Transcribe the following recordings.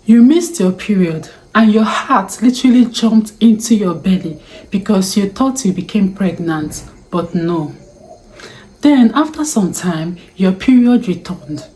You missed your period and your heart literally jumped into your belly because you thought you became pregnant, but no. Then after some time, your period returned.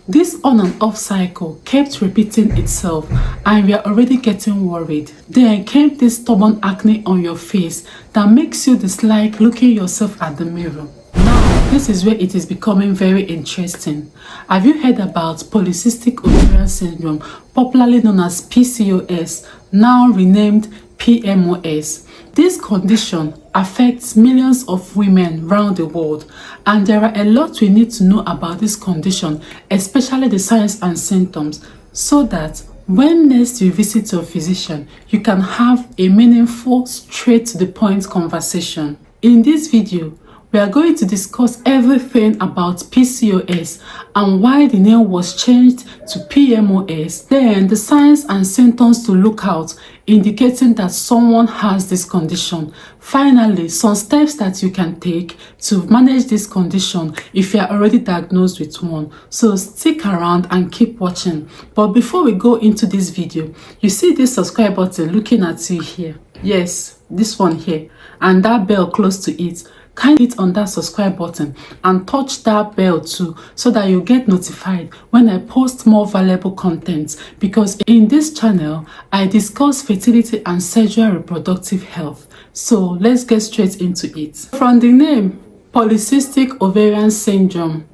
This on and off cycle kept repeating itself and we are already getting worried. Then came this stubborn acne on your face that makes you dislike looking yourself at the mirror. Now, this is where it is becoming very interesting. Have you heard about polycystic ovarian syndrome, popularly known as PCOS, now renamed PMOS? This condition affects millions of women around the world, and there are a lot we need to know about this condition, especially the signs and symptoms, so that when next you visit your physician, you can have a meaningful, straight to the point conversation. In this video, we are going to discuss everything about PCOS and why the name was changed to PMOS, then the signs and symptoms to look out indicating that someone has this condition. Finally, some steps that you can take to manage this condition if you are already diagnosed with one. So stick around and keep watching. But before we go into this video, you see this subscribe button looking at you here. Yes, this one here, and that bell close to it. Kindly hit on that subscribe button and touch that bell too, so that you get notified when I post more valuable content, because in this channel I discuss fertility and sexual reproductive health. So let's get straight into it. From the name polycystic ovarian syndrome,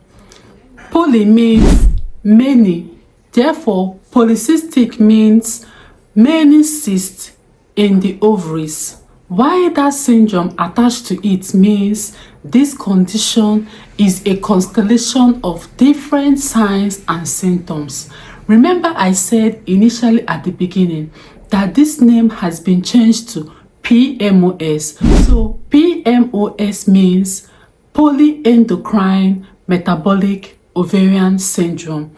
poly means many, therefore polycystic means many cysts in the ovaries. Why that syndrome attached to it means this condition is a constellation of different signs and symptoms. Remember I said initially at the beginning that this name has been changed to PMOS. So PMOS means polyendocrine metabolic ovarian syndrome.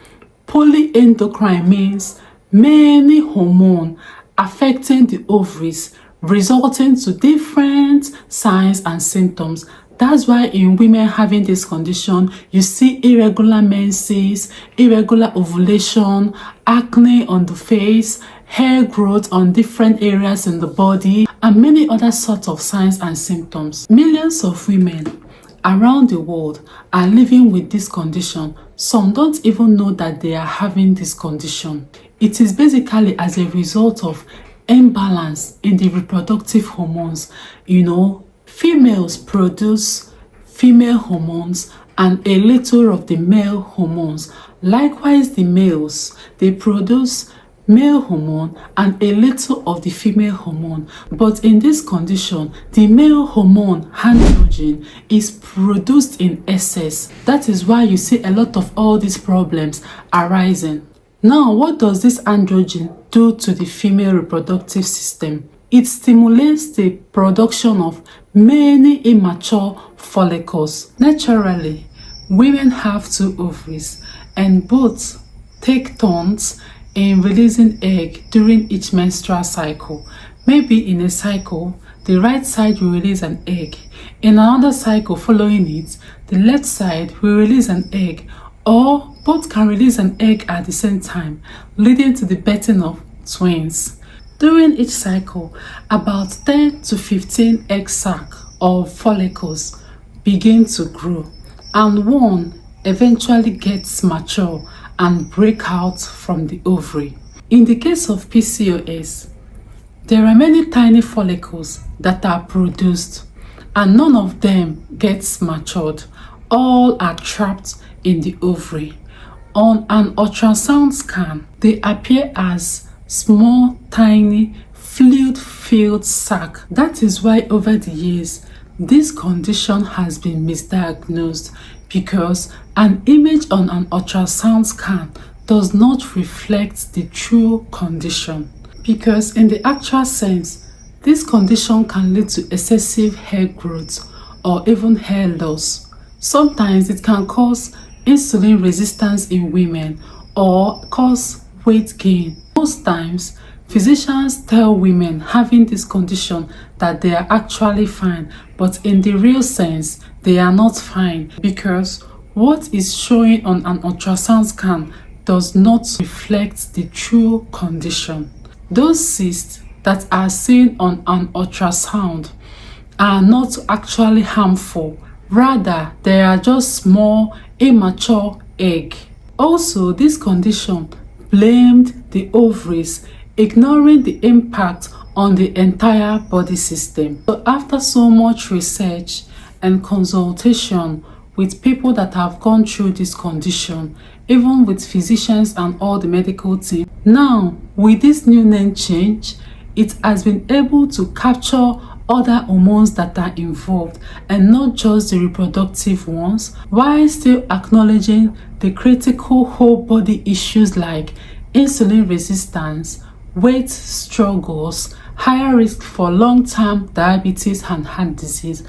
Polyendocrine means many hormones affecting the ovaries, resulting to different signs and symptoms. That's why in women having this condition, you see irregular menses, irregular ovulation, acne on the face, hair growth on different areas in the body, and many other sorts of signs and symptoms. Millions of women around the world are living with this condition. Some don't even know that they are having this condition. It is basically as a result of imbalance in the reproductive hormones. Females produce female hormones and a little of the male hormones. Likewise, the males, they produce male hormone and a little of the female hormone. But in this condition, the male hormone androgen is produced in excess. That is why you see a lot of all these problems arising. Now, what does this androgen do to the female reproductive system? It stimulates the production of many immature follicles. Naturally, women have two ovaries and both take turns in releasing egg during each menstrual cycle. Maybe in a cycle, the right side will release an egg. In another cycle following it, the left side will release an egg, or both can release an egg at the same time, leading to the birthing of twins. During each cycle, about 10 to 15 egg sacs or follicles begin to grow, and one eventually gets mature and break out from the ovary. In the case of PCOS, there are many tiny follicles that are produced, and none of them gets matured. All are trapped in the ovary. On an ultrasound scan, they appear as small, tiny, fluid-filled sac. That is why over the years, this condition has been misdiagnosed, because an image on an ultrasound scan does not reflect the true condition. Because in the actual sense, this condition can lead to excessive hair growth or even hair loss. Sometimes it can cause insulin resistance in women or cause weight gain. Most times, physicians tell women having this condition that they are actually fine, but in the real sense, they are not fine, because what is showing on an ultrasound scan does not reflect the true condition. Those cysts that are seen on an ultrasound are not actually harmful. Rather, they are just small, immature egg. Also, this condition blamed the ovaries, ignoring the impact on the entire body system. So after so much research and consultation with people that have gone through this condition, even with physicians and all the medical team, now with this new name change, it has been able to capture other hormones that are involved and not just the reproductive ones, while still acknowledging the critical whole body issues like insulin resistance, weight struggles, higher risk for long-term diabetes and heart disease,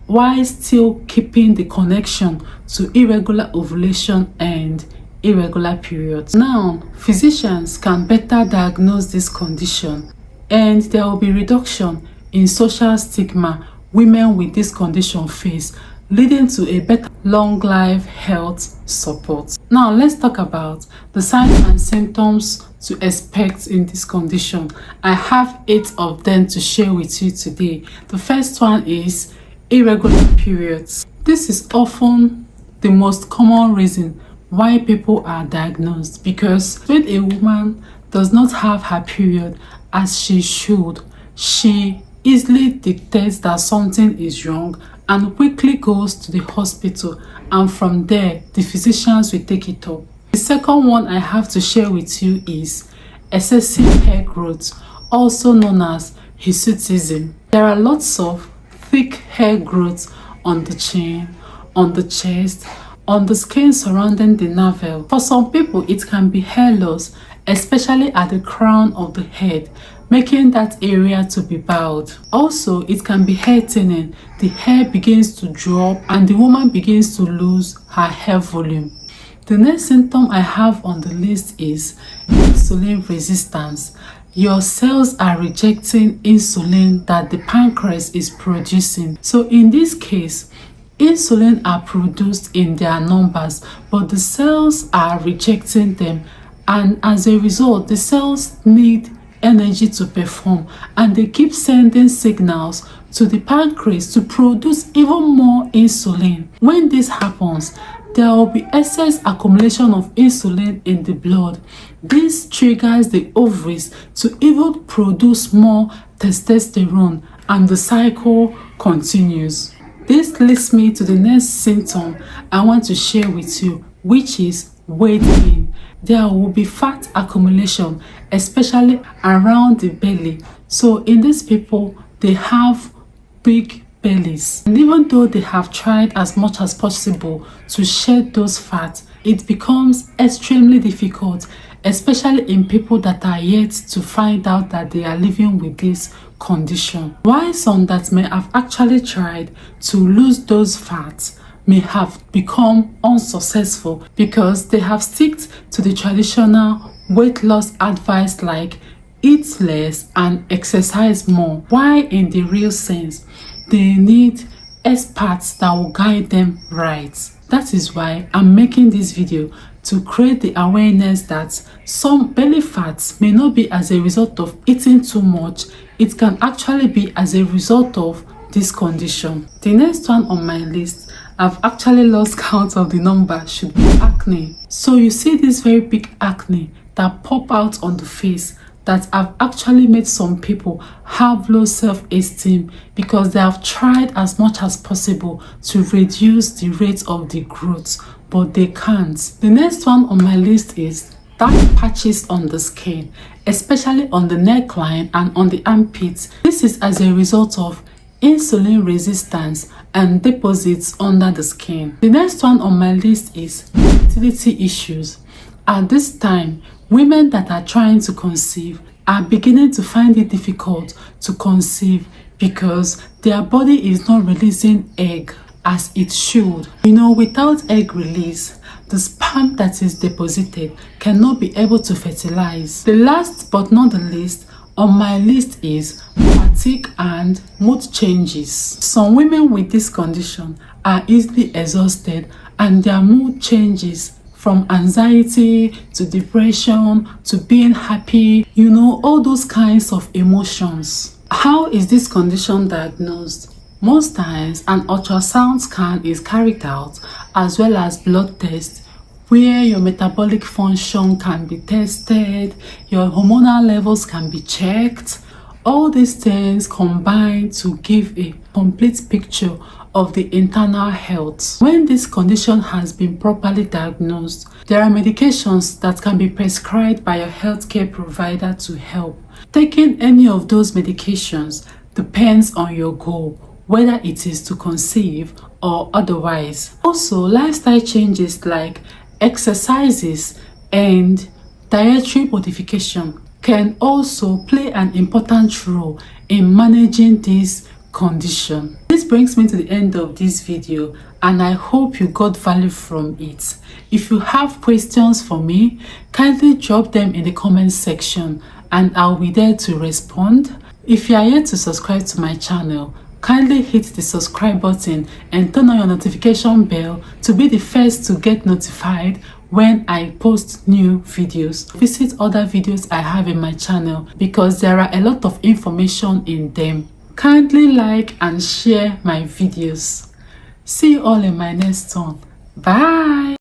while still keeping the connection to irregular ovulation and irregular periods. Now, physicians can better diagnose this condition, and there will be reduction in social stigma women with this condition face, leading to a better long life health support. Now, let's talk about the signs and symptoms to expect in this condition. I have 8 of them to share with you today. The first one is irregular periods. This is often the most common reason why people are diagnosed, because when a woman does not have her period as she should, she easily dictates that something is wrong and quickly goes to the hospital, and from there the physicians will take it up. The second one I have to share with you is excessive hair growth, also known as hirsutism. There are lots of thick hair growth on the chin, on the chest, on the skin surrounding the navel. For some people, it can be hair loss, especially at the crown of the head, making that area to be bald. Also, it can be hair thinning. The hair begins to drop and the woman begins to lose her hair volume. The next symptom I have on the list is insulin resistance. Your cells are rejecting insulin that the pancreas is producing. So in this case, insulin are produced in their numbers, but the cells are rejecting them, and as a result, the cells need energy to perform, and they keep sending signals to the pancreas to produce even more insulin. When this happens, there will be excess accumulation of insulin in the blood. This triggers the ovaries to even produce more testosterone, and the cycle continues. This leads me to the next symptom I want to share with you, which is weight gain. There will be fat accumulation, especially around the belly. So in these people, they have big bellies, and even though they have tried as much as possible to shed those fats, it becomes extremely difficult, especially in people that are yet to find out that they are living with this condition. While some that may have actually tried to lose those fats may have become unsuccessful because they have stuck to the traditional weight loss advice like eat less and exercise more, while in the real sense they need experts that will guide them right. That is why I'm making this video, to create the awareness that some belly fats may not be as a result of eating too much. It can actually be as a result of this condition. The next one on my list, I've actually lost count of the number, should be acne. So you see this very big acne that pop out on the face that have actually made some people have low self-esteem because they have tried as much as possible to reduce the rate of the growth, but they can't. The next one on my list is dark patches on the skin, especially on the neckline and on the armpits. This is as a result of insulin resistance and deposits under the skin. The next one on my list is fertility issues. At this time, women that are trying to conceive are beginning to find it difficult to conceive because their body is not releasing egg as it should. Without egg release, the sperm that is deposited cannot be able to fertilize. The last but not the least on my list is fatigue and mood changes. Some women with this condition are easily exhausted and their mood changes from anxiety to depression to being happy, all those kinds of emotions. How is this condition diagnosed? Most times, an ultrasound scan is carried out as well as blood tests where your metabolic function can be tested, your hormonal levels can be checked. All these things combine to give a complete picture of the internal health. When this condition has been properly diagnosed, there are medications that can be prescribed by your healthcare provider to help. Taking any of those medications depends on your goal, whether it is to conceive or otherwise. Also, lifestyle changes like exercises and dietary modification can also play an important role in managing this condition. This brings me to the end of this video, and I hope you got value from it. If you have questions for me, kindly drop them in the comment section and I'll be there to respond. If you are yet to subscribe to my channel, kindly hit the subscribe button and turn on your notification bell to be the first to get notified when I post new videos. Visit other videos I have in my channel because there are a lot of information in them. Kindly like and share my videos. See you all in my next one. Bye.